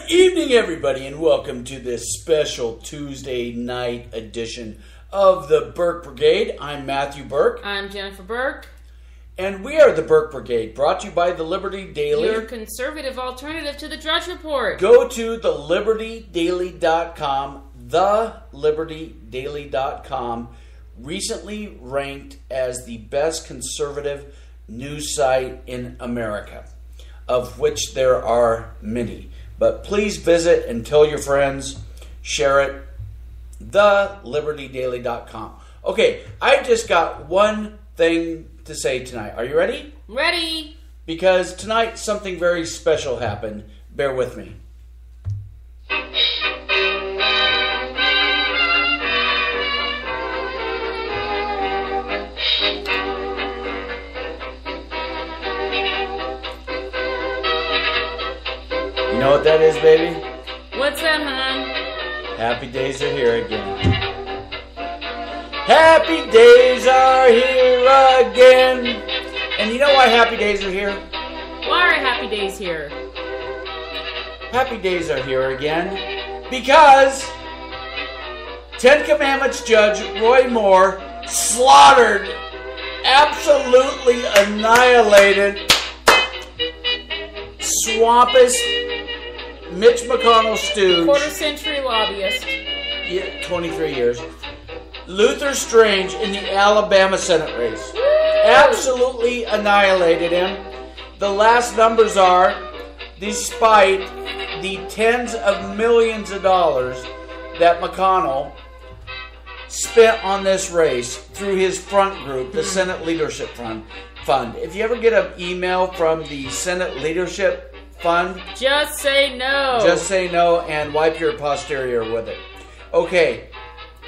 Good evening, everybody, and welcome to this special Tuesday night edition of the Burke Brigade. I'm Matthew Burke. I'm Jennifer Burke. And we are the Burke Brigade, brought to you by the Liberty Daily. Your conservative alternative to the Drudge Report. Go to thelibertydaily.com, thelibertydaily.com, recently ranked as the best conservative news site in America, of which there are many. But please visit and tell your friends, share it, thelibertydaily.com. Okay, I just got one thing to say tonight. Are you ready? Ready. Because tonight something very special happened. Bear with me. You know what that is, baby? What's that, hon? Happy days are here again. Happy days are here again. And you know why happy days are here? Why are happy days here? Happy days are here again because Ten Commandments Judge Roy Moore slaughtered, absolutely annihilated, swampist Mitch McConnell stooge. Quarter-century lobbyist. Yeah, 23 years. Luther Strange in the Alabama Senate race. Woo! Absolutely annihilated him. The last numbers are, despite the tens of millions of dollars that McConnell spent on this race through his front group, the Senate Leadership Fund. If you ever get an email from the Senate Leadership Fund, just say no. Just say no and wipe your posterior with it. Okay,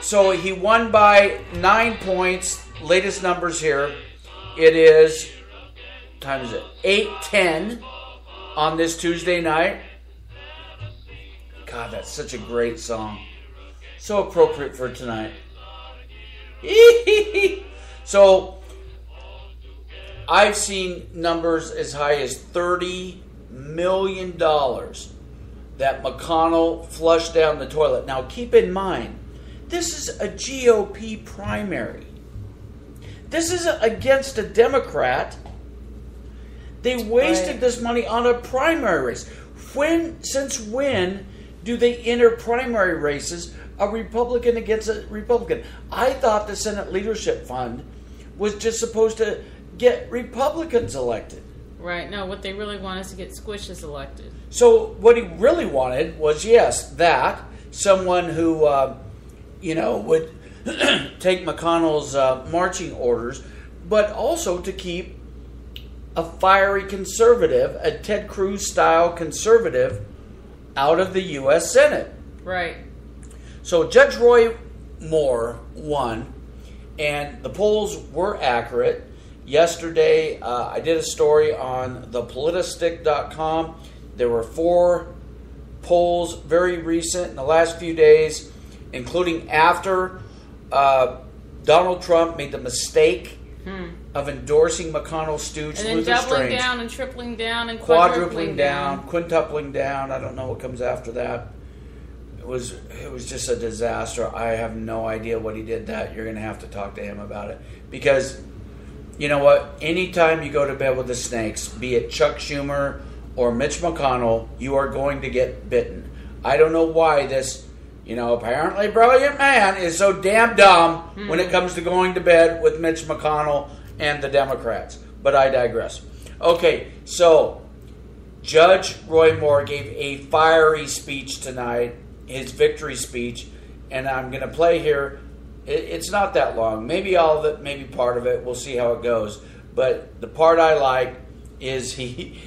so he won by 9 points. Latest numbers here. It is, what time is it? 8:10 on this Tuesday night. God, that's such a great song. So appropriate for tonight. So, I've seen numbers as high as $30 million that McConnell flushed down the toilet. Now, keep in mind, this is a GOP primary. This isn't against a Democrat. They wasted this money on a primary race. Since when do they enter primary races, a Republican against a Republican? I thought the Senate Leadership Fund was just supposed to get Republicans elected. Right. No, what they really want is to get squishes elected. So what he really wanted was, yes, that someone who, would take McConnell's marching orders, but also to keep a fiery conservative, a Ted Cruz-style conservative, out of the U.S. Senate. Right. So Judge Roy Moore won, and the polls were accurate. Yesterday, I did a story on thepolitistic.com. There were 4 polls, very recent, in the last few days, including after Donald Trump made the mistake of endorsing McConnell's stooge, and then Luther doubling Strange. down and tripling down and quadrupling down, quintupling down. I don't know what comes after that. It was just a disaster. I have no idea what he did that. You're going to have to talk to him about it. Because, you know what? Anytime you go to bed with the snakes, be it Chuck Schumer or Mitch McConnell, you are going to get bitten. I don't know why this, apparently brilliant man is so damn dumb when it comes to going to bed with Mitch McConnell and the Democrats. But I digress. Okay, so Judge Roy Moore gave a fiery speech tonight, his victory speech, and I'm going to play here. It's not that long. Maybe all of it, maybe part of it. We'll see how it goes. But the part I like is he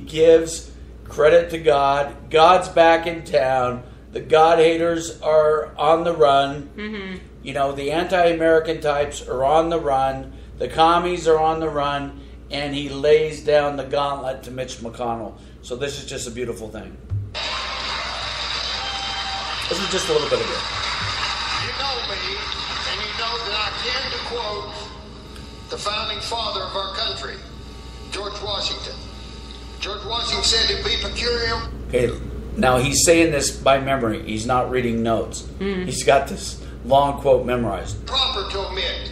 gives credit to God. God's back in town. The God haters are on the run. Mm-hmm. The anti-American types are on the run. The commies are on the run. And he lays down the gauntlet to Mitch McConnell. So this is just a beautiful thing. This is just a little bit of it. You know me, and you know that I tend to quote the founding father of our country, George Washington. George Washington said it'd be peculiar. Okay, Now, he's saying this by memory. He's not reading notes. He's got this long quote memorized. Proper to omit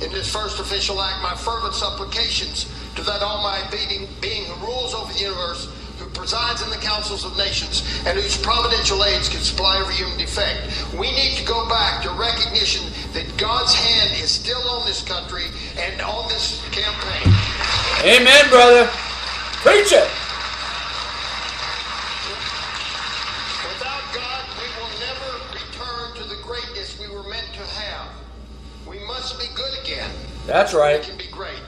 in this first official act my fervent supplications to that almighty being who rules over the universe, who presides in the councils of nations, and whose providential aids can supply every human defect. We need to go back to recognition that God's hand is still on this country and on this campaign. Amen, brother. Preach it. Without God, we will never return to the greatness we were meant to have. We must be good again. That's right. We can be great.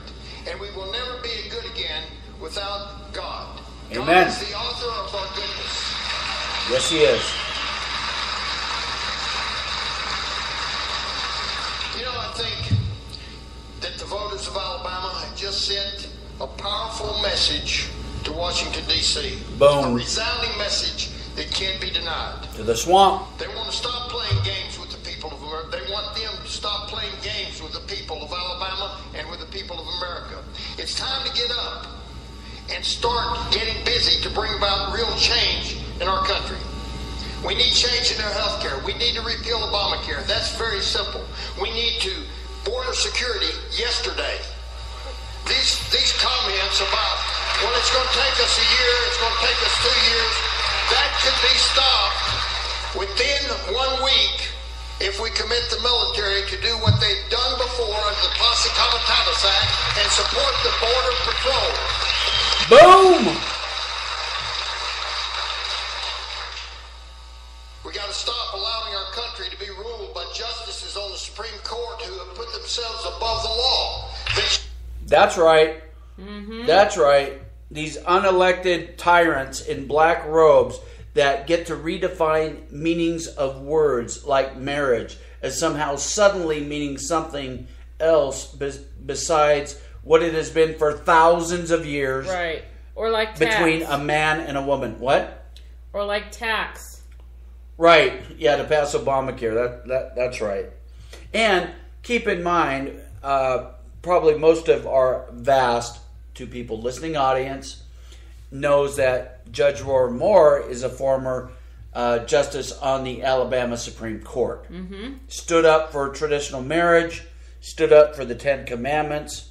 And we will never be good again without God. Amen. God is the author of our goodness. Yes, he is. You know, I think that the voters of Alabama have just sent a powerful message to Washington, D.C. Boom. A resounding message that can't be denied. To the swamp. They want to stop playing games with the people of America. They want them to stop playing games with the people of Alabama and with the people of America. It's time to get up and start getting busy to bring about real change in our country. We need change in our health care. We need to repeal Obamacare. That's very simple. We need to border security yesterday. These comments about, well, it's going to take us a year, it's going to take us 2 years, that could be stopped within 1 week if we commit the military to do what they've done before under the Posse Comitatus Act and support the Border Patrol. Boom! We got to stop allowing our country to be ruled by justices on the Supreme Court who have put themselves above the law. That's right. That's right. These unelected tyrants in black robes that get to redefine meanings of words like marriage as somehow suddenly meaning something else besides what it has been for thousands of years. Right. Or like tax. Between a man and a woman. What? Or like tax. Right. Yeah, to pass Obamacare. That's right. And keep in mind, probably most of our vast, to people listening audience, knows that Judge Roy Moore is a former justice on the Alabama Supreme Court. Stood up for traditional marriage, stood up for the Ten Commandments,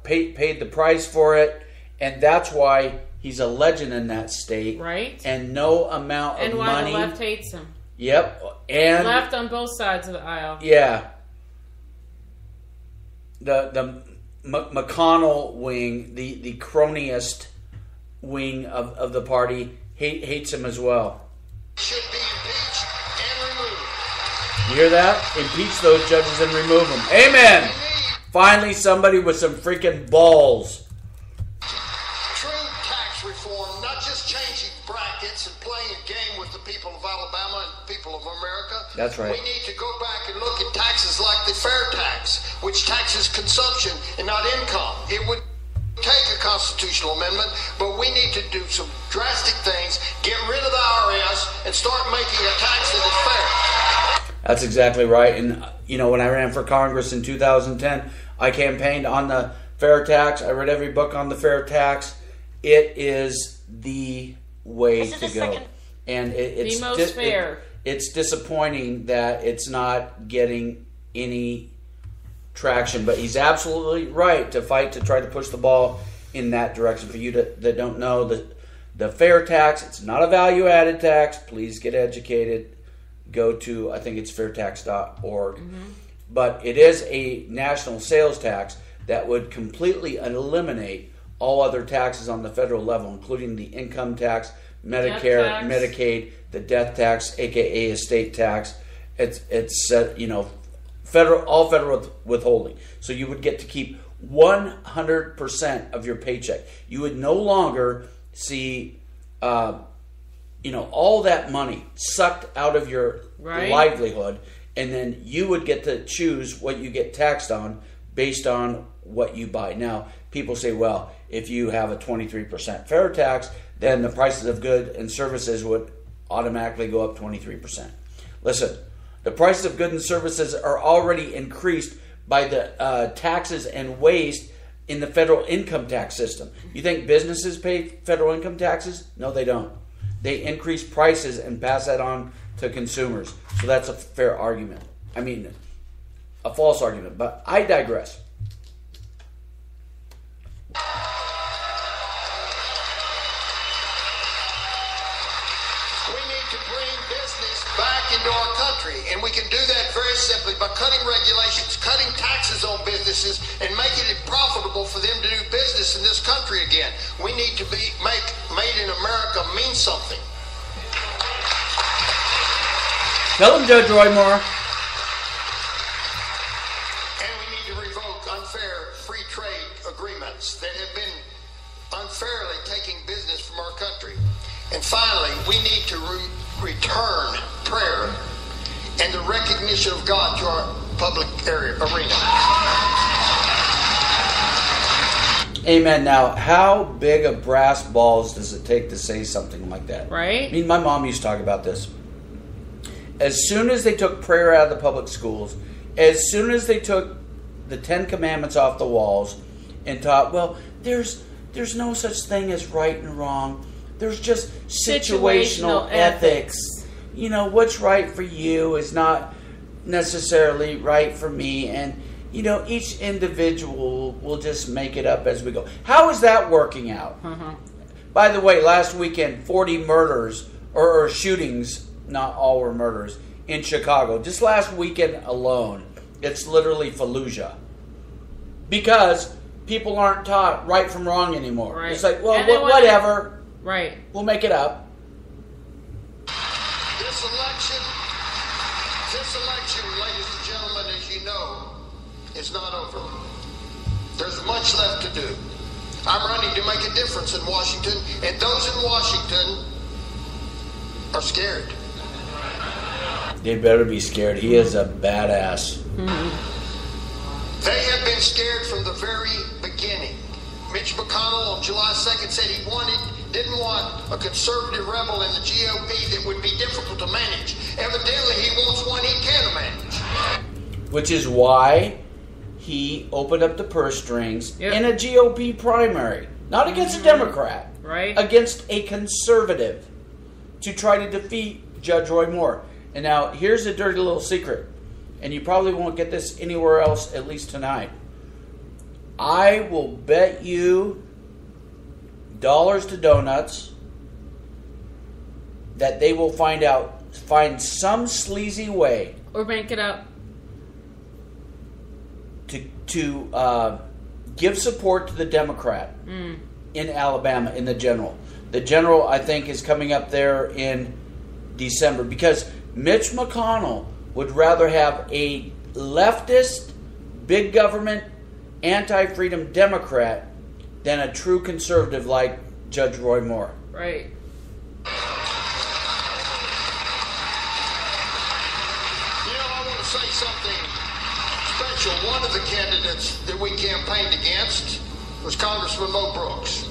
paid the price for it, and that's why he's a legend in that state. Right. And no amount of money. And why money. the left hates him. Yep. And left on both sides of the aisle. Yeah. The McConnell wing, the cronyist wing of the party, hates him as well. Should be impeached and removed. You hear that? Impeach those judges and remove them. Amen. Finally, somebody with some freaking balls. True tax reform, not just changing brackets and playing a game with the people of Alabama and the people of America. That's right. We need to go back and look at taxes like the fair tax, which taxes consumption and not income. It would take a constitutional amendment, but we need to do some drastic things, get rid of the IRS, and start making a tax that is fair. That's exactly right. And, you know, when I ran for Congress in 2010, I campaigned on the fair tax. I read every book on the fair tax. It is the way to go. And it's the most fair. It's disappointing that it's not getting any traction, but he's absolutely right to fight to try to push the ball in that direction. For you that don't know, the fair tax, it's not a value-added tax. Please get educated. Go to, I think it's fairtax.org. But it is a national sales tax that would completely eliminate all other taxes on the federal level, including the income tax, Medicare, tax. Medicaid, the death tax, aka estate tax. It's all federal withholding. So you would get to keep 100% of your paycheck. You would no longer see, all that money sucked out of your livelihood, and then you would get to choose what you get taxed on based on what you buy. Now, people say, well, if you have a 23% fair tax, then the prices of goods and services would automatically go up 23%. Listen, the prices of goods and services are already increased by the taxes and waste in the federal income tax system. You think businesses pay federal income taxes? No, they don't. they increase prices and pass that on to consumers. So that's a fair argument. I mean, a false argument, but I digress. Into our country, and we can do that very simply by cutting regulations, cutting taxes on businesses, and making it profitable for them to do business in this country again. We need to make Made in America mean something. Tell him, Judge Roy Moore. And we need to revoke unfair free trade agreements that have been unfairly taking business from our country. And finally, we need to return prayer and the recognition of God to our public arena. Amen. Now, how big of brass balls does it take to say something like that? Right? I mean, my mom used to talk about this. As soon as they took prayer out of the public schools, as soon as they took the 10 Commandments off the walls and taught, well, there's no such thing as right and wrong. There's just situational ethics. You know, what's right for you is not necessarily right for me. And, you know, each individual will just make it up as we go. How is that working out? By the way, last weekend, 40 murders or shootings, not all were murders, in Chicago. Just last weekend alone, it's literally Fallujah. Because people aren't taught right from wrong anymore. Right. It's like, well, whatever. Right. We'll make it up. This election, ladies and gentlemen, as you know, is not over. There's much left to do. I'm running to make a difference in Washington, and those in Washington are scared. They better be scared. He is a badass. They have been scared from the very beginning. Mitch McConnell on July 2nd said he didn't want a conservative rebel in the GOP that would be difficult to manage. Evidently, he wants one he can manage. Which is why he opened up the purse strings in a GOP primary. Not against a Democrat. Right. Against a conservative. To try to defeat Judge Roy Moore. And now, here's a dirty little secret. And you probably won't get this anywhere else, at least tonight. I will bet you dollars to donuts that they will find some sleazy way Or make it up. to give support to the Democrat in Alabama in the general. The general, I think, is coming up there in December because Mitch McConnell would rather have a leftist, big government, anti-freedom Democrat than a true conservative like Judge Roy Moore. Right. You know, I want to say something special. One of the candidates that we campaigned against was Congressman Mo Brooks.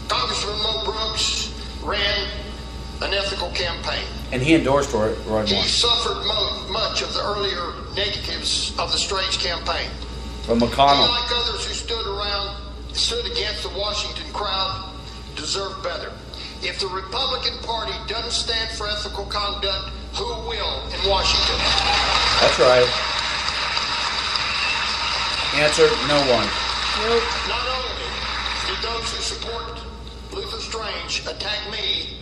Congressman Mo Brooks ran an ethical campaign. And he endorsed Roy Moore. He suffered much of the earlier negatives of the strange campaign. From McConnell. He, like others who stood against the Washington crowd, deserve better. If the Republican Party doesn't stand for ethical conduct, who will in Washington? That's right. Answer, no one. Nope. Not only did those who support Luther Strange attack me,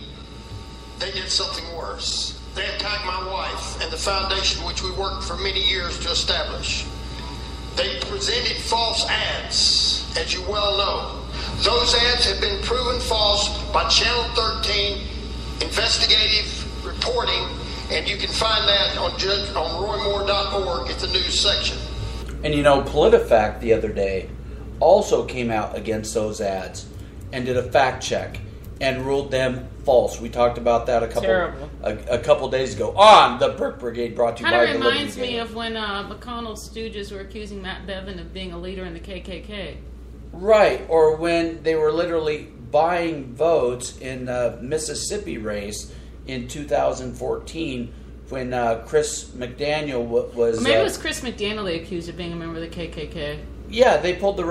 they did something worse. They attacked my wife and the foundation which we worked for many years to establish. They presented false ads, as you well know. Those ads have been proven false by Channel 13 investigative reporting, and you can find that on roymore.org at the news section. And you know, PolitiFact the other day also came out against those ads and did a fact check and ruled them false. We talked about that a couple days ago on the Burke Brigade, brought to you by the Kind of reminds Liberty me Brigade. of when McConnell's stooges were accusing Matt Bevin of being a leader in the KKK. Right, or when they were literally buying votes in the Mississippi race in 2014 when Chris McDaniel was... Or maybe it was Chris McDaniel they accused of being a member of the KKK. Yeah, they pulled the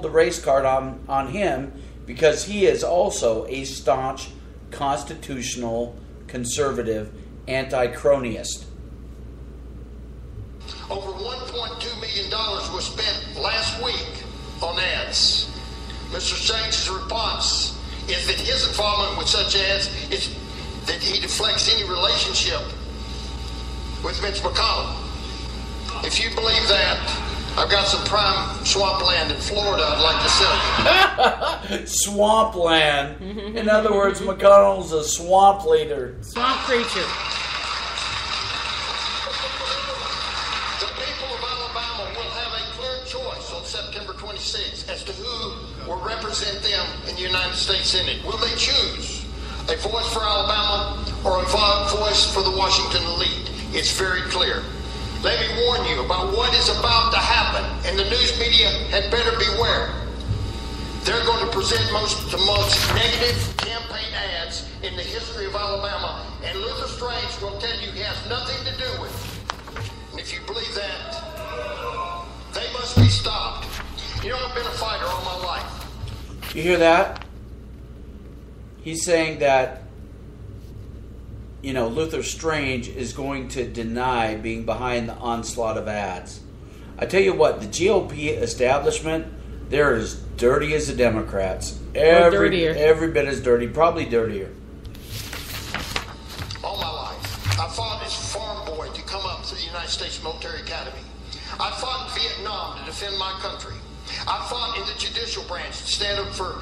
race card on him because he is also a staunch constitutional, conservative, anti-cronyist. Over $1.2 million was spent last week on ads. Mr. Strange's response is that his involvement with such ads is that he deflects any relationship with Mitch McConnell. If you believe that, I've got some prime swampland in Florida I'd like to sell you. Swampland. In other words, McConnell's a swamp leader. Swamp creature. The people of Alabama will have a clear choice on September 26th as to who will represent them in the United States Senate. Will they choose a voice for Alabama or a voice for the Washington elite? It's very clear. Let me warn you about what is about to happen, and the news media had better beware. They're going to present the most negative campaign ads in the history of Alabama, and Luther Strange will tell you he has nothing to do with it. And if you believe that, they must be stopped. You know, I've been a fighter all my life. You hear that? He's saying that, you know, Luther Strange is going to deny being behind the onslaught of ads. I tell you what, the GOP establishment, they're as dirty as the Democrats. Every bit as dirty, probably dirtier. All my life, I fought as a farm boy to come up to the United States Military Academy. I fought in Vietnam to defend my country. I fought in the judicial branch to stand up for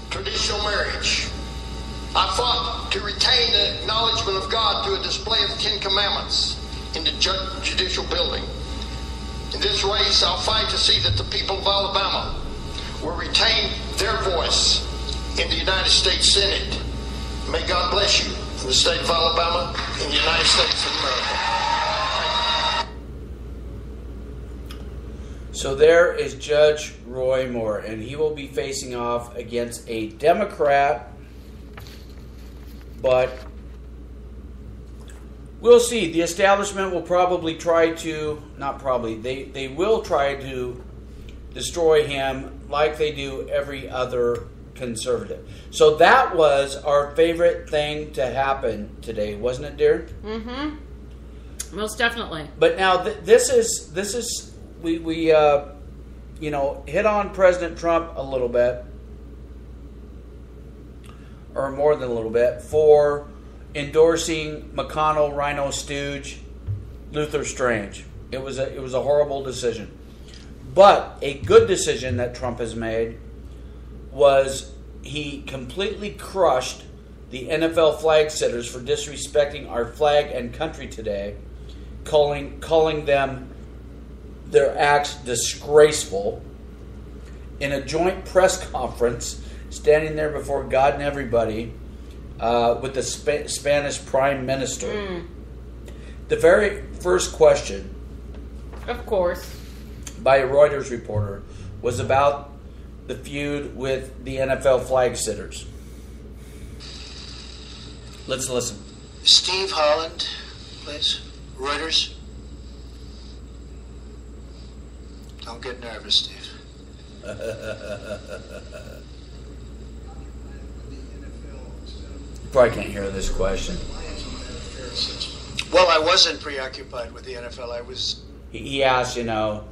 traditional marriage. I fought to retain the acknowledgement of God through a display of the Ten Commandments in the judicial building. In this race, I'll fight to see that the people of Alabama will retain their voice in the United States Senate. May God bless you from the state of Alabama and the United States of America. So there is Judge Roy Moore, and he will be facing off against a Democrat, but we'll see. The establishment will probably try to, not probably, they will try to destroy him like they do every other conservative. So that was our favorite thing to happen today, wasn't it, dear? Mm-hmm. Most definitely. But now this is we you know, hit on President Trump a little bit, or more than a little bit, for endorsing McConnell, Rhino Stooge, Luther Strange. It was a horrible decision. But a good decision that Trump has made was he completely crushed the NFL flag sitters for disrespecting our flag and country today, calling them their acts disgraceful in a joint press conference, standing there before God and everybody with the Spanish Prime Minister. The very first question, of course, by a Reuters reporter was about the feud with the NFL flag sitters. Let's listen. Steve Holland, please. Reuters. Don't get nervous, Steve. You probably can't hear this question. Well, I wasn't preoccupied with the NFL. I was... He asked, you know,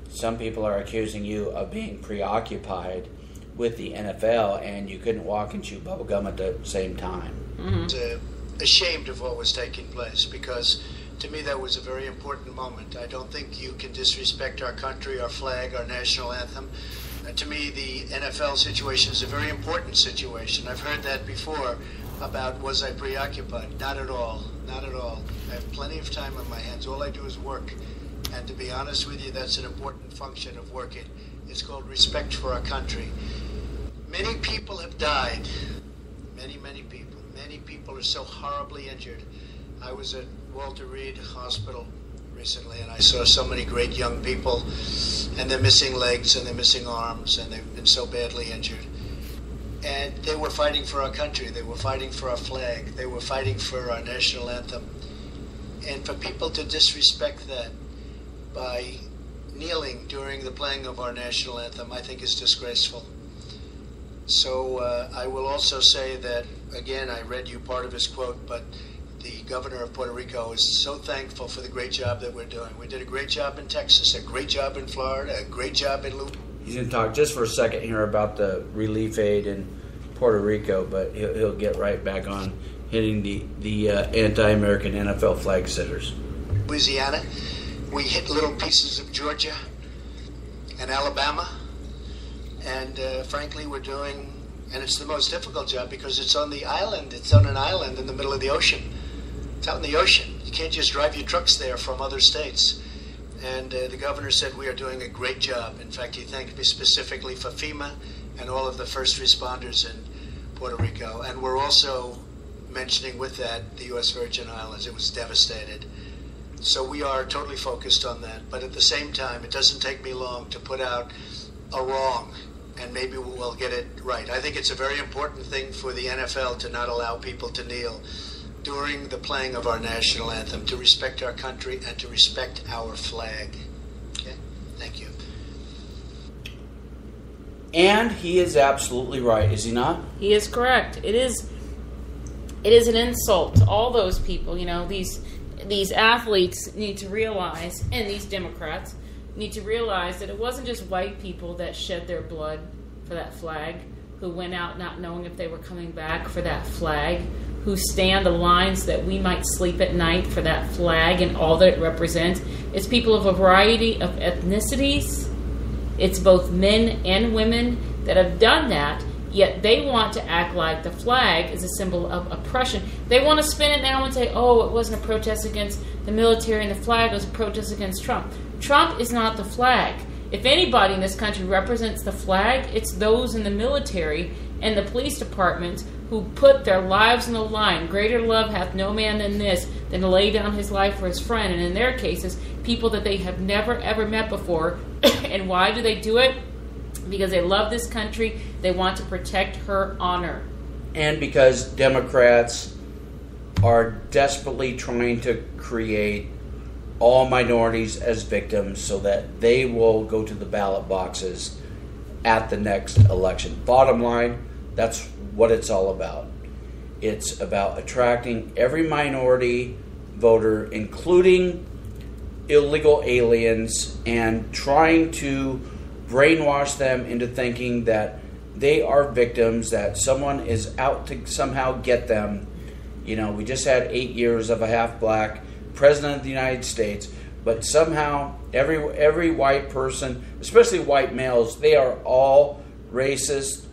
some people are accusing you of being preoccupied with the NFL, and you couldn't walk and chew bubblegum at the same time. Mm-hmm. Ashamed of what was taking place, because to me that was a very important moment. I don't think you can disrespect our country, our flag, our national anthem. To me, the NFL situation is a very important situation. I've heard that before about was I preoccupied. Not at all. Not at all. I have plenty of time on my hands. All I do is work. And to be honest with you, that's an important function of working. It's called respect for our country. Many people have died. Many, many people. Many people are so horribly injured. I was at Walter Reed Hospital recently, and I saw so many great young people, and they're missing legs, and they're missing arms, and they've been so badly injured. And they were fighting for our country. They were fighting for our flag. They were fighting for our national anthem. And for people to disrespect that by kneeling during the playing of our national anthem, I think is disgraceful. So I will also say that, again, I read you part of his quote, but the governor of Puerto Rico is so thankful for the great job that we're doing. We did a great job in Texas, a great job in Florida, a great job in Louisiana. He's going to talk just for a second here about the relief aid in Puerto Rico, but he'll get right back on hitting the anti-American NFL flag sitters. Louisiana, we hit little pieces of Georgia and Alabama, and frankly, we're doing, and it's the most difficult job because it's on the island. It's on an island in the middle of the ocean. It's out in the ocean. You can't just drive your trucks there from other states. And the governor said we are doing a great job. In fact, he thanked me specifically for FEMA and all of the first responders in Puerto Rico. And we're also mentioning with that the U.S. Virgin Islands. It was devastated. So we are totally focused on that. But at the same time, it doesn't take me long to put out a wrong, and maybe we'll get it right. I think it's a very important thing for the NFL to not allow people to kneel during the playing of our national anthem, to respect our country and to respect our flag. Okay? Thank you. And he is absolutely right, is he not? He is correct. It is an insult to all those people. You know, these athletes need to realize, and these Democrats need to realize, that it wasn't just white people that shed their blood for that flag, who went out not knowing if they were coming back for that flag, who stand the lines that we might sleep at night for that flag and all that it represents. It's people of a variety of ethnicities. It's both men and women that have done that, yet they want to act like the flag is a symbol of oppression. They want to spin it now and say, oh, it wasn't a protest against the military and the flag, it was a protest against Trump. Trump is not the flag. If anybody in this country represents the flag, it's those in the military and the police departments who put their lives on the line. Greater love hath no man than this, than to lay down his life for his friend. And in their cases, people that they have never, ever met before. And why do they do it? Because they love this country. They want to protect her honor. And because Democrats are desperately trying to create all minorities as victims so that they will go to the ballot boxes at the next election. Bottom line, that's what it's all about. It's about attracting every minority voter, including illegal aliens, and trying to brainwash them into thinking that they are victims, that someone is out to somehow get them. You know, we just had 8 years of a half-black president of the United States, but somehow every white person, especially white males, they are all racist.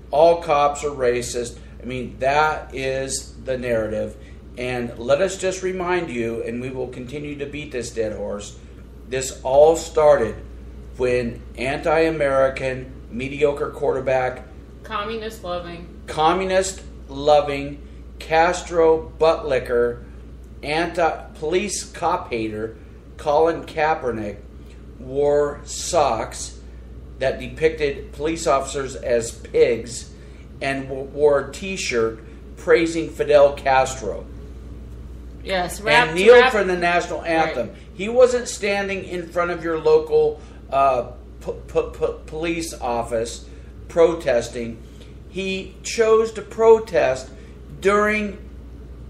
All cops are racist. I mean, that is the narrative. And let us just remind you, and we will continue to beat this dead horse, this all started when anti-American, mediocre quarterback, communist-loving, Castro butt-licker, anti-police cop hater Colin Kaepernick wore socks that depicted police officers as pigs and wore a T-shirt praising Fidel Castro. Yes, and kneeled for the national anthem. Right. He wasn't standing in front of your local police office protesting. He chose to protest during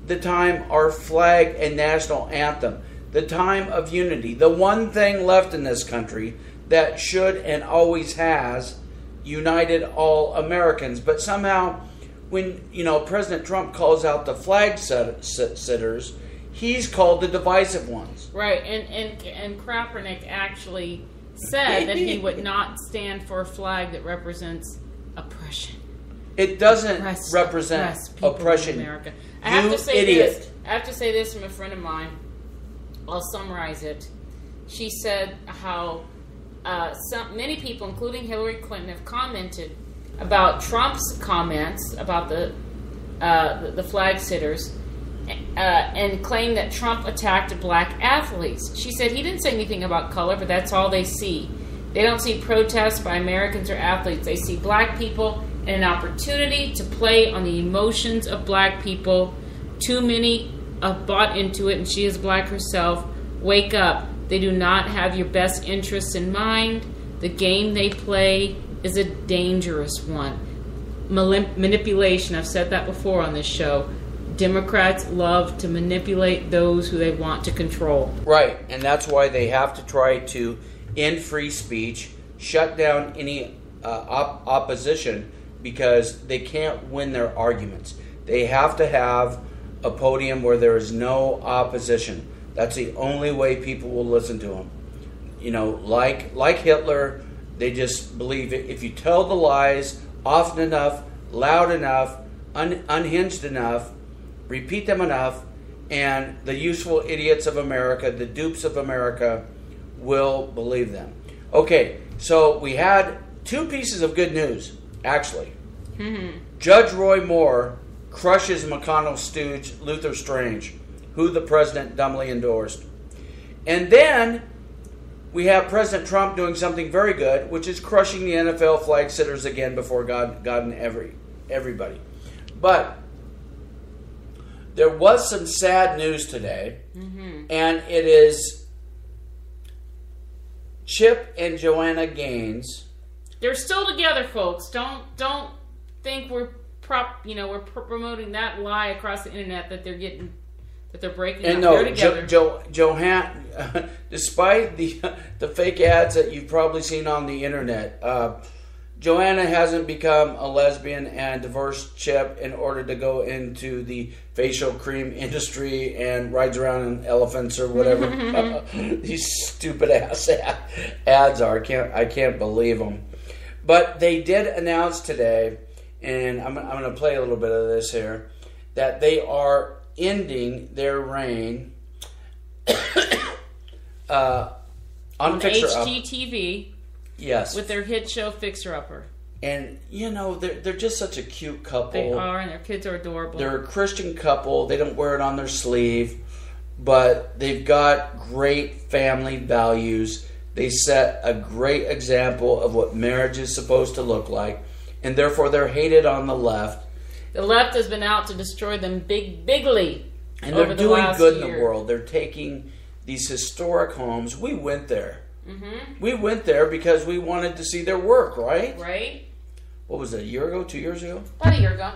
the time our flag and national anthem, the time of unity, the one thing left in this country that should and always has united all Americans. But somehow, when President Trump calls out the flag sitters, he's called the divisive ones. Right, and Kaepernick actually said that he would not stand for a flag that represents oppression. It doesn't represent oppression. In America. I have to say this from a friend of mine. I'll summarize it. She said how many people, including Hillary Clinton, have commented about Trump's comments about the flag sitters and claimed that Trump attacked black athletes. She said he didn't say anything about color, but that's all they see. They don't see protests by Americans or athletes. They see black people and an opportunity to play on the emotions of black people. Too many have bought into it, and she is black herself. Wake up. They do not have your best interests in mind. The game they play is a dangerous one. manipulation. I've said that before on this show. Democrats love to manipulate those who they want to control. Right, and that's why they have to try to end free speech, shut down any opposition, because they can't win their arguments. They have to have a podium where there is no opposition. That's the only way people will listen to them. You know, like Hitler, they just believe it. If you tell the lies often enough, loud enough, unhinged enough, repeat them enough, and the useful idiots of America, the dupes of America, will believe them. Okay, so we had two pieces of good news, actually. Mm-hmm. Judge Roy Moore crushes McConnell stooge Luther Strange, who the president dumbly endorsed. And then we have President Trump doing something very good, which is crushing the NFL flag sitters again before God and everybody. But there was some sad news today, and it is Chip and Joanna Gaines. They're still together, folks. Don't think we're promoting that lie across the internet that they're breaking up. No, they're together. Joanna, despite the fake ads that you've probably seen on the internet, Joanna hasn't become a lesbian and divorced Chip in order to go into the facial cream industry and rides around in elephants or whatever these stupid ass ads are. I can't believe them. But they did announce today, and I'm going to play a little bit of this here, that they are ending their reign on Fixer HGTV. Yes. With their hit show Fixer Upper. And, you know, they're just such a cute couple. They are, and their kids are adorable. They're a Christian couple. They don't wear it on their sleeve, but they've got great family values. They set a great example of what marriage is supposed to look like, and therefore they're hated on the left. The left has been out to destroy them bigly. And they're doing good in the world. They're taking these historic homes. We went there. Mm-hmm. We went there because we wanted to see their work, right? Right. What was it, a year ago, 2 years ago? About a year ago.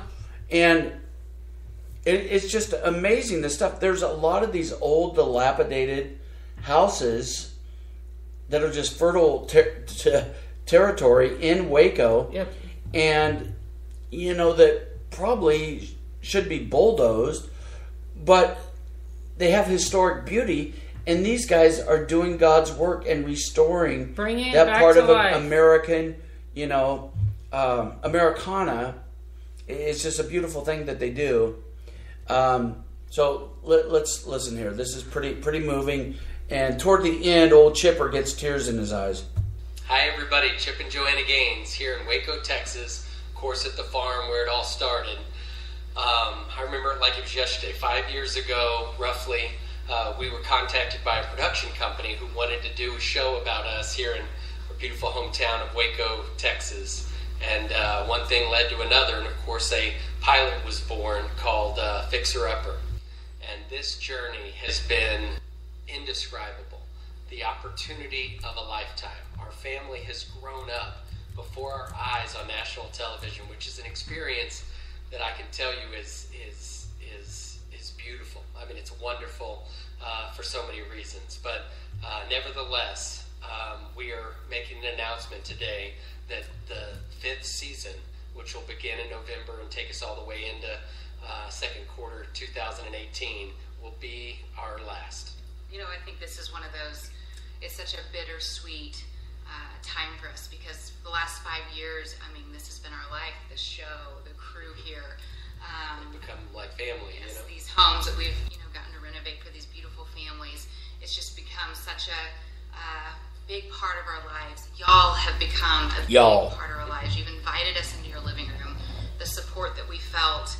And it's just amazing, the stuff. There's a lot of these old, dilapidated houses that are just fertile territory in Waco. Yep. And, you know, that probably should be bulldozed, but they have historic beauty. And these guys are doing God's work and restoring that part of American, you know, Americana. It's just a beautiful thing that they do. So let's listen here. This is pretty moving. And toward the end, old Chipper gets tears in his eyes. Hi, everybody. Chip and Joanna Gaines here in Waco, Texas. Of course, at the farm where it all started. I remember it like it was yesterday. 5 years ago, roughly. We were contacted by a production company who wanted to do a show about us here in our beautiful hometown of Waco, Texas. And one thing led to another, and of course a pilot was born called Fixer Upper. And this journey has been indescribable. The opportunity of a lifetime. Our family has grown up before our eyes on national television, which is an experience that I can tell you is beautiful. I mean, it's wonderful for so many reasons. But nevertheless, we are making an announcement today that the 5th season, which will begin in November and take us all the way into second quarter 2018, will be our last. You know, I think this is one of those, it's such a bittersweet time for us, because the last 5 years, I mean, this has been our life, the show, the crew here. They've become like family, yes, you know. These homes that we've, gotten to renovate for these beautiful families. It's just become such a big part of our lives. Y'all have become a big part of our lives. You've invited us into your living room. The support that we felt,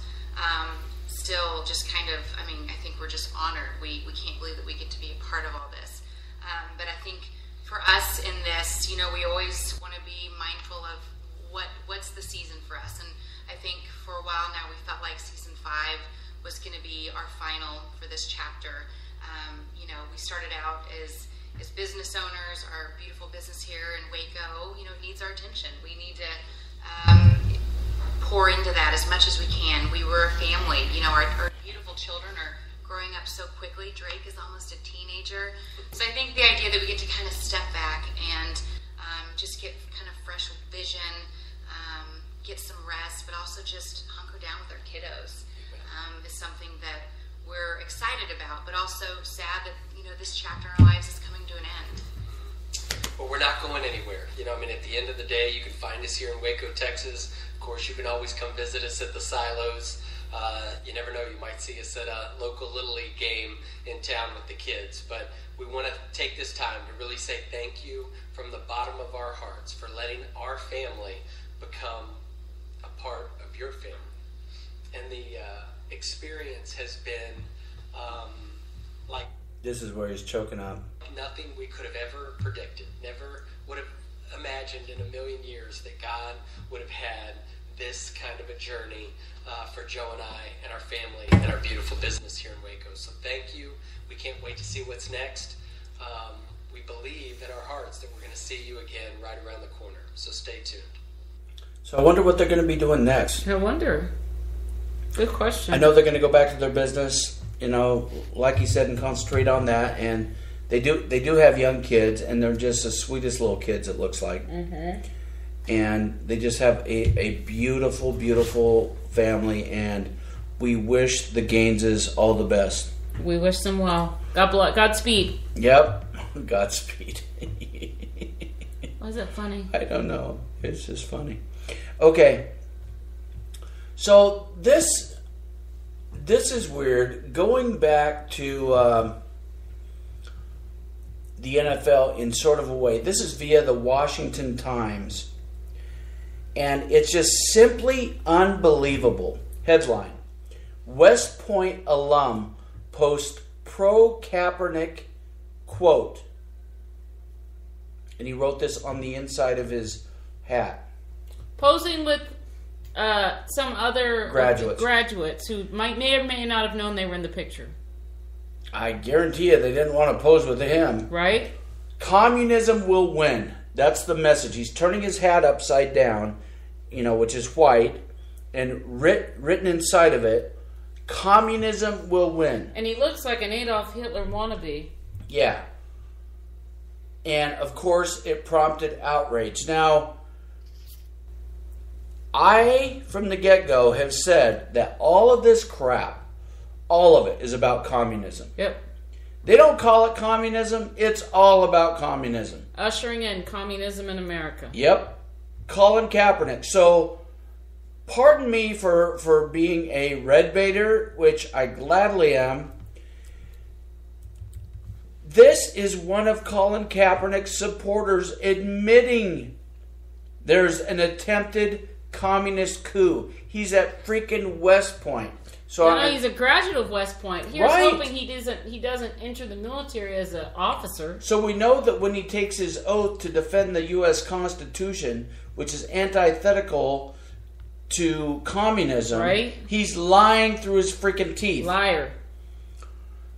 still just kind of, I mean, I think we're just honored. We can't believe that we get to be a part of all this. But I think for us in this, we always want to be mindful of what's the season for us. And I think for a while now we felt like season 5 was going to be our final for this chapter. We started out as business owners. Our beautiful business here in Waco, needs our attention. We need to pour into that as much as we can. We were a family. You know, our beautiful children are growing up so quickly. Drake is almost a teenager. So I think the idea that we get to kind of step back and just get kind of fresh vision, get some rest, but also just hunker down with our kiddos is something that we're excited about, but also sad that, you know, this chapter in our lives is coming to an end. But we're not going anywhere. You know, I mean, at the end of the day, you can find us here in Waco, Texas. Of course, you can always come visit us at the silos. You never know, you might see us at a local Little League game in town with the kids. But we want to take this time to really say thank you from the bottom of our hearts for letting our family become a part of your family. And the experience has been like... This is where he's choking up. Nothing we could have ever predicted. Never would have imagined in a million years that God would have had this kind of a journey for Joe and I and our family and our beautiful business here in Waco. So thank you. We can't wait to see what's next. We believe in our hearts that we're going to see you again right around the corner. So stay tuned. So I wonder what they're going to be doing next. I wonder. Good question. I know they're going to go back to their business, you know, like he said, and concentrate on that. And they do have young kids, and they're just the sweetest little kids, it looks like. Mm-hmm. And they just have a beautiful, beautiful family, and we wish the Gaineses all the best. We wish them well. Godspeed. Yep. Godspeed. Why is that funny? I don't know. It's just funny. Okay. So this is weird. Going back to the NFL in sort of a way. This is via the Washington Times. And it's just simply unbelievable. Headline: West Point alum posts pro-Kaepernick quote. And he wrote this on the inside of his hat. Posing with some other graduates who may or may not have known they were in the picture. I guarantee you they didn't want to pose with him. Right? Communism will win. That's the message. He's turning his hat upside down, you know, which is white, and written inside of it, communism will win. And he looks like an Adolf Hitler wannabe. Yeah. And, of course, it prompted outrage. Now, I, from the get-go, have said that all of this crap, all of it, is about communism. Yep. They don't call it communism. It's all about communism. Ushering in communism in America. Yep. Colin Kaepernick. So, pardon me for being a red baiter, which I gladly am. This is one of Colin Kaepernick's supporters admitting there's an attempted communist coup. He's at freaking West Point. So he's a graduate of West Point. Here's hoping he doesn't enter the military as an officer. So we know that when he takes his oath to defend the U.S. Constitution, which is antithetical to communism, right? He's lying through his freaking teeth. Liar.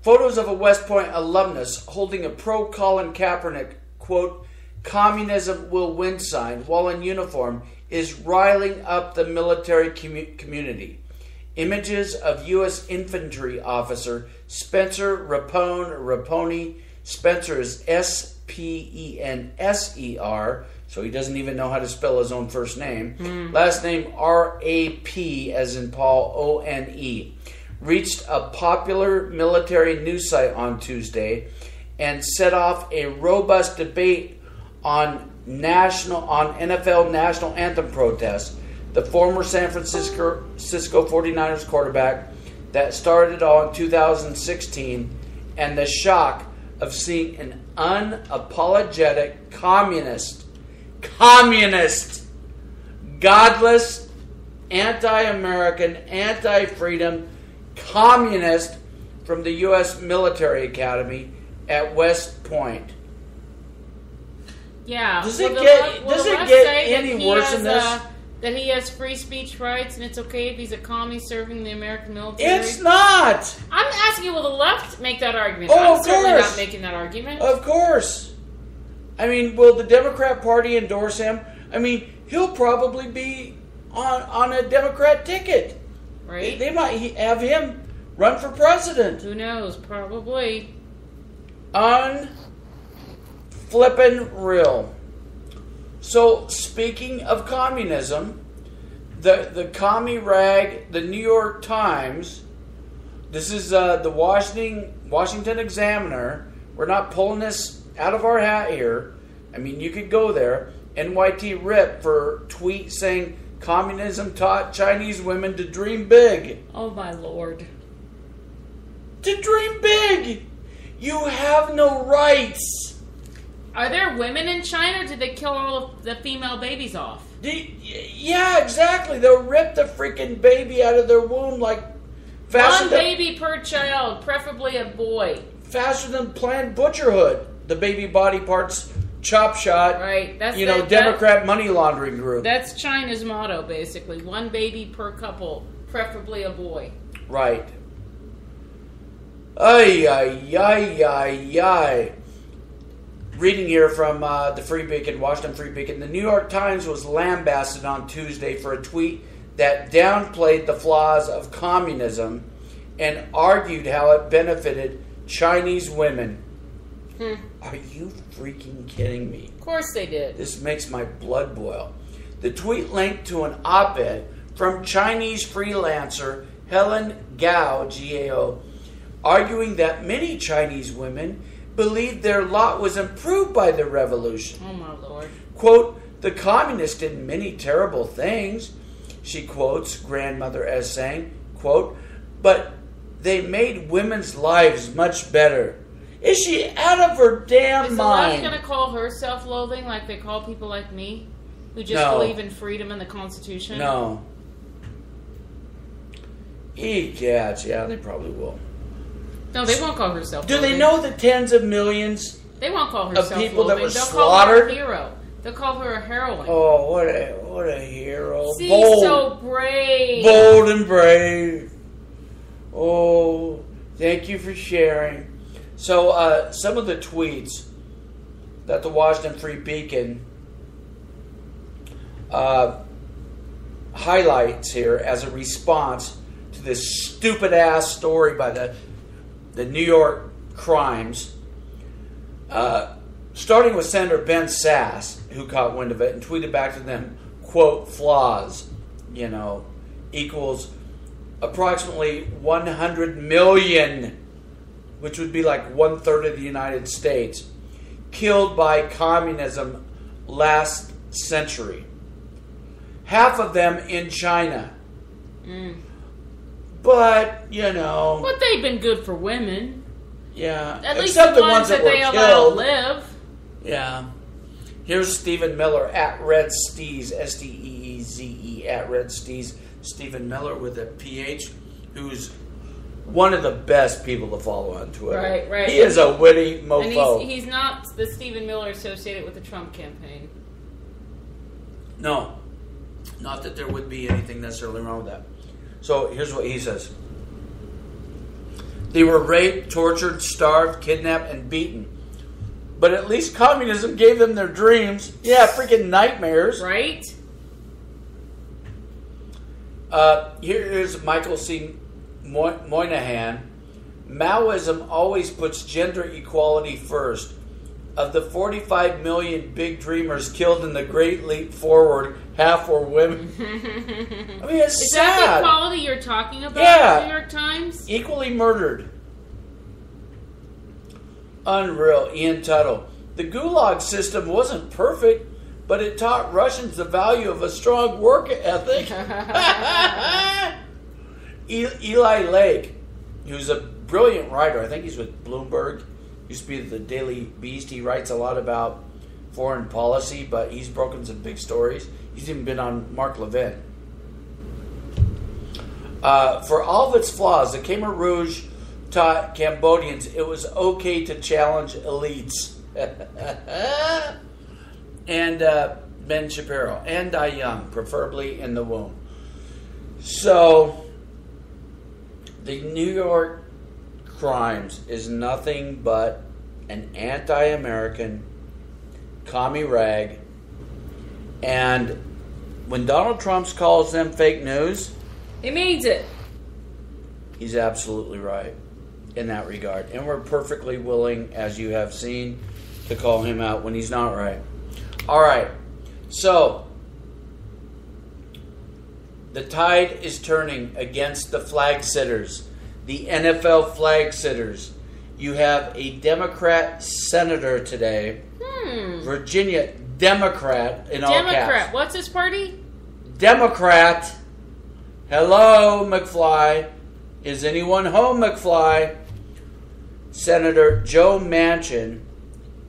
Photos of a West Point alumnus holding a pro-Colin Kaepernick, quote, communism will win sign while in uniform is riling up the military community. Images of U.S. infantry officer Spencer Rapone. Spencer is S-P-E-N-S-E-R, so he doesn't even know how to spell his own first name. Last name R-A-P, as in Paul, O-N-E. Reached a popular military news site on Tuesday and set off a robust debate on NFL national anthem protests. The former San Francisco 49ers quarterback that started all in 2016, and the shock of seeing an unapologetic communist, godless, anti-American, anti-freedom, communist from the U.S. Military Academy at West Point. Yeah. Does it get any worse than this? That he has free speech rights and it's okay if he's a commie serving the American military? It's not! I'm asking, will the left make that argument? Oh, I'm certainly not making that argument. Of course. I mean, will the Democrat Party endorse him? I mean, he'll probably be on a Democrat ticket. Right? They might have him run for president. Who knows? Probably. Flippin' real. So, speaking of communism, the commie rag, the New York Times, this is the Washington Examiner. We're not pulling this out of our hat here. I mean, you could go there. NYT Rip for tweet saying communism taught Chinese women to dream big. Oh, my Lord. To dream big! You have no rights! Are there women in China, or did they kill all of the female babies off? Yeah, exactly. They'll rip the freaking baby out of their womb like faster One baby per child, preferably a boy. Faster than Planned Butcherhood. The baby body parts chop shot. Right. That's Democrat money laundering group. That's China's motto, basically. One baby per couple, preferably a boy. Right. Ay, ay, ay, ay, ay. Reading here from the Free Beacon, Washington Free Beacon. The New York Times was lambasted on Tuesday for a tweet that downplayed the flaws of communism and argued how it benefited Chinese women. Are you freaking kidding me? Of course they did. This makes my blood boil. The tweet linked to an op-ed from Chinese freelancer Helen Gao, G-A-O, arguing that many Chinese women believed their lot was improved by the revolution. Oh, my Lord. Quote, the communists did many terrible things, she quotes grandmother as saying, quote, but they made women's lives much better. Is she out of her damn mind? Is the left going to call her self-loathing like they call people like me, who just believe in freedom and the Constitution? No. Egats, yeah, they probably will. No, they won't call her self-loathing. Do they know the tens of millions They won't call her of self-loathing. people that were They'll slaughtered? call her a hero. They'll call her a heroine. Oh, what a hero. See, bold. so brave. Bold and brave. Oh, thank you for sharing. So, some of the tweets that the Washington Free Beacon highlights here as a response to this stupid-ass story by the New York Crimes, starting with Senator Ben Sass, who caught wind of it and tweeted back to them, quote, flaws, equals approximately 100 million, which would be like 1/3 of the United States, killed by communism last century. Half of them in China. But, But they've been good for women. Yeah. At least Except the ones that they allow to live. Yeah. Here's Stephen Miller at Red Steez, S-T-E-E-Z-E, at Red Steez. Stephen Miller with a PH, who's one of the best people to follow on Twitter. Right. He is a witty mofo. And he's not the Stephen Miller associated with the Trump campaign. No. Not that there would be anything necessarily wrong with that. So here's what he says. They were raped, tortured, starved, kidnapped, and beaten. But at least communism gave them their dreams. Yeah, freaking nightmares. Right? Here's Michael C. Moynihan. Maoism always puts gender equality first. Of the 45 million big dreamers killed in the Great Leap Forward, half were women. I mean, it's Is sad. that the equality you're talking about Yeah. in the New York Times? Equally murdered. Unreal. Ian Tuttle. The Gulag system wasn't perfect, but it taught Russians the value of a strong work ethic. Eli Lake, who's a brilliant writer. I think he's with Bloomberg. Used to be the Daily Beast. He writes a lot about foreign policy, but he's broken some big stories. He's even been on Mark Levin. For all of its flaws, the Khmer Rouge taught Cambodians it was okay to challenge elites. And Ben Shapiro. And die young, preferably in the womb. So, the New York Crimes is nothing but an anti-American commie rag, and when Donald Trump calls them fake news, he means it. He's absolutely right in that regard. And we're perfectly willing, as you have seen, to call him out when he's not right. All right. So, the tide is turning against the flag sitters, the NFL flag sitters. You have a Democrat senator today, Virginia Democrat in all caps. Democrat. What's his party? Democrat. Hello, McFly. Is anyone home, McFly? Senator Joe Manchin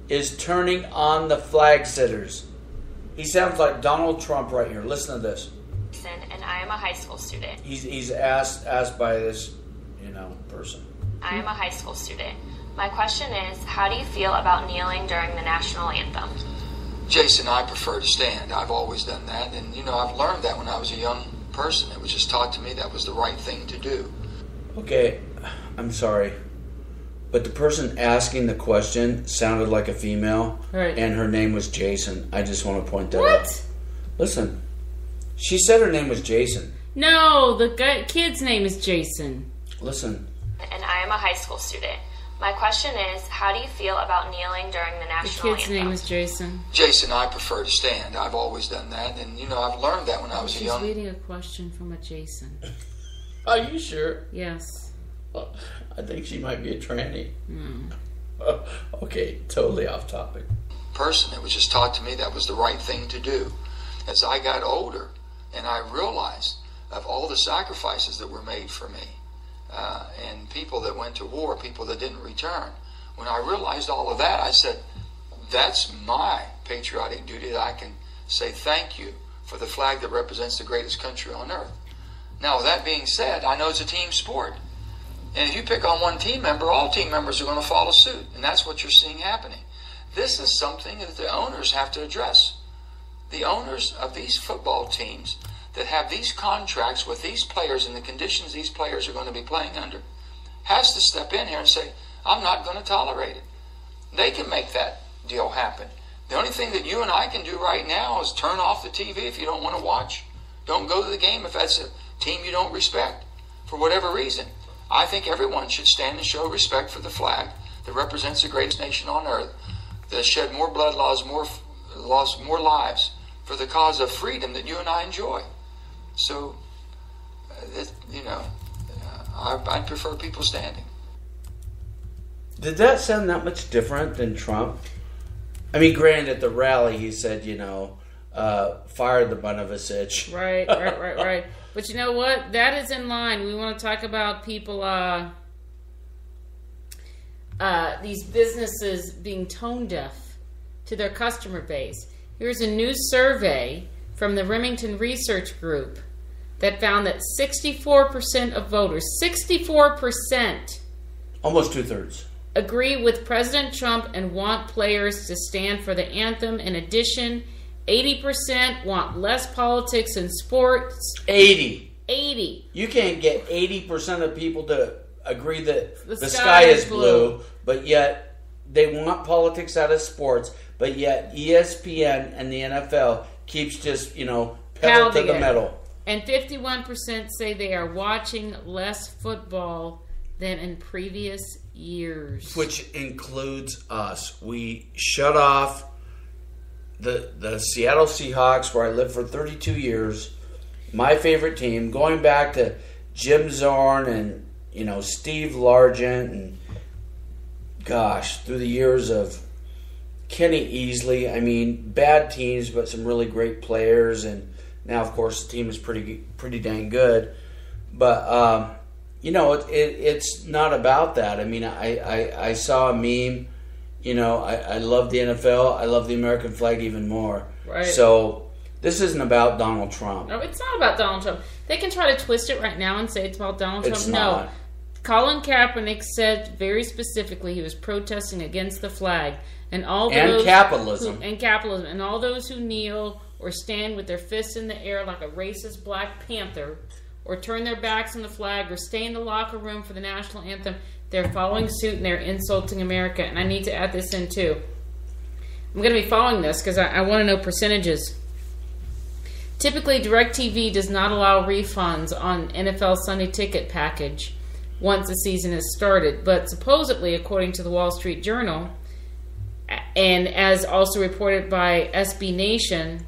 is turning on the flag sitters. He sounds like Donald Trump right here. Listen to this. And I am a high school student. He's asked by this, person. I am a high school student. My question is, how do you feel about kneeling during the national anthem? Jason, I prefer to stand. I've always done that. And, I've learned that when I was a young person. It was just taught to me that was the right thing to do. Okay, I'm sorry. But the person asking the question sounded like a female. Right. And her name was Jason. I just want to point that out. What? Listen. She said her name was Jason. No, the kid's name is Jason. Listen. And I am a high school student. My question is, how do you feel about kneeling during the national anthem? The kid's name is Jason. Jason, I prefer to stand. I've always done that. And, I've learned that when I was a young... She's reading a question from a Jason. Are you sure? Yes. Well, I think she might be a tranny. Okay, totally off topic. Person, it was just taught to me that was the right thing to do. As I got older, and I realized of all the sacrifices that were made for me, and people that went to war, people that didn't return. When I realized all of that, I said, that's my patriotic duty, that I can say thank you for the flag that represents the greatest country on earth. Now, with that being said, I know it's a team sport. And if you pick on one team member, all team members are going to follow suit. And that's what you're seeing happening. This is something that the owners have to address. The owners of these football teams that have these contracts with these players and the conditions these players are going to be playing under has to step in here and say, I'm not going to tolerate it. They can make that deal happen. The only thing that you and I can do right now is turn off the TV if you don't want to watch. Don't go to the game if that's a team you don't respect for whatever reason. I think everyone should stand and show respect for the flag that represents the greatest nation on earth, that has shed more blood, lost more lives for the cause of freedom that you and I enjoy. So, I prefer people standing. Did that sound that much different than Trump? I mean, granted, at the rally he said, fired the Bonavisich. Right. But you know what? That is in line. We want to talk about people, these businesses being tone deaf to their customer base. Here's a new survey from the Remington Research Group that found that 64% of voters, 64%, almost 2/3, agree with President Trump and want players to stand for the anthem. In addition, 80% want less politics in sports. 80. You can't get 80% of people to agree that the sky is blue, but yet they want politics out of sports, but yet ESPN and the NFL keeps just, pedal to the metal. And 51% say they are watching less football than in previous years. Which includes us. We shut off the Seattle Seahawks, where I lived for 32 years. My favorite team, going back to Jim Zorn and, Steve Largent and, gosh, through the years of Kenny Easley. I mean, bad teams, but some really great players. And now, of course, the team is pretty dang good. But, it's not about that. I mean, I saw a meme. I love the NFL. I love the American flag even more. Right. So this isn't about Donald Trump. No, it's not about Donald Trump. They can try to twist it right now and say it's about Donald Trump. It's not. No. Colin Kaepernick said very specifically he was protesting against the flag and capitalism. And all those who kneel or stand with their fists in the air like a racist Black Panther, or turn their backs on the flag, or stay in the locker room for the national anthem, they're following suit and they're insulting America. And I need to add this in too. I'm going to be following this because I want to know percentages. Typically, DirecTV does not allow refunds on NFL Sunday Ticket package once the season has started. But supposedly, according to the Wall Street Journal, and as also reported by SB Nation,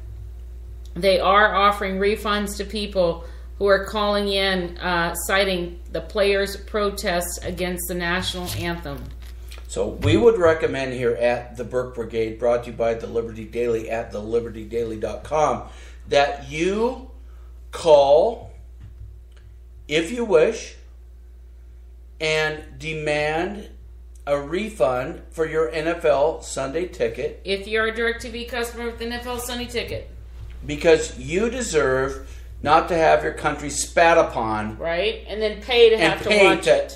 they are offering refunds to people who are calling in citing the players' protests against the national anthem. So we would recommend here at the Burke Brigade, brought to you by the Liberty Daily at thelibertydaily.com, that you call, if you wish, and demand a refund for your NFL Sunday Ticket. If you're a DirecTV customer with the NFL Sunday Ticket. Because you deserve not to have your country spat upon. Right, and then pay to have to watch it.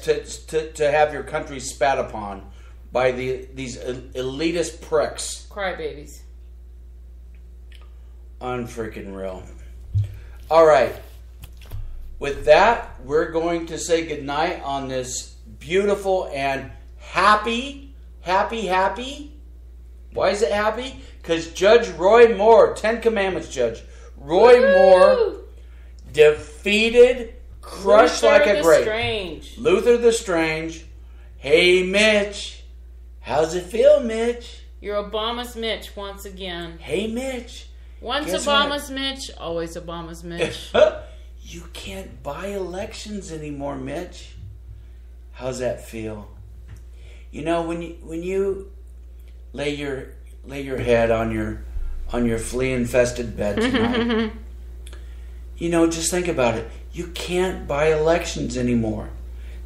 To have your country spat upon by these elitist pricks. Crybabies. Unfreaking real. All right. With that, we're going to say goodnight on this beautiful and happy. Why is it happy? Because Judge Roy Moore, 10 Commandments Judge, Roy Moore defeated, crushed like a grape. Luther the Strange. Hey, Mitch. How's it feel, Mitch? You're Obama's Mitch once again. Hey, Mitch. Once Obama's Mitch, always Obama's Mitch. You can't buy elections anymore, Mitch. How's that feel? You know, when you lay your head on your flea-infested bed tonight, you know, just think about it. You can't buy elections anymore.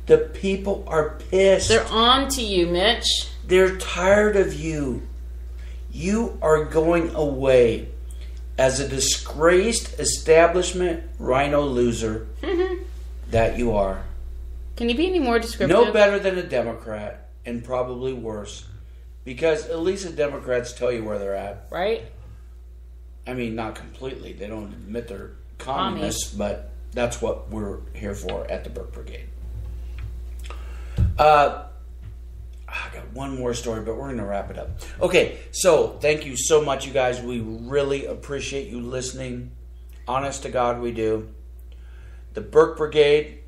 The people are pissed. They're on to you, Mitch. They're tired of you. You are going away as a disgraced establishment rhino loser that you are. Can you be any more descriptive? No better than a Democrat, and probably worse. Because at least the Democrats tell you where they're at. Right? I mean, not completely. They don't admit they're communists, but that's what we're here for at the Burke Brigade. I got one more story, but we're going to wrap it up. Okay, so thank you so much, you guys. We really appreciate you listening. Honest to God, we do. The Burke Brigade,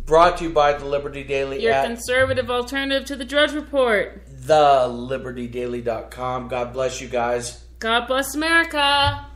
brought to you by the Liberty Daily. Your conservative alternative to the Drudge Report. TheLibertyDaily.com. God bless you guys. God bless America.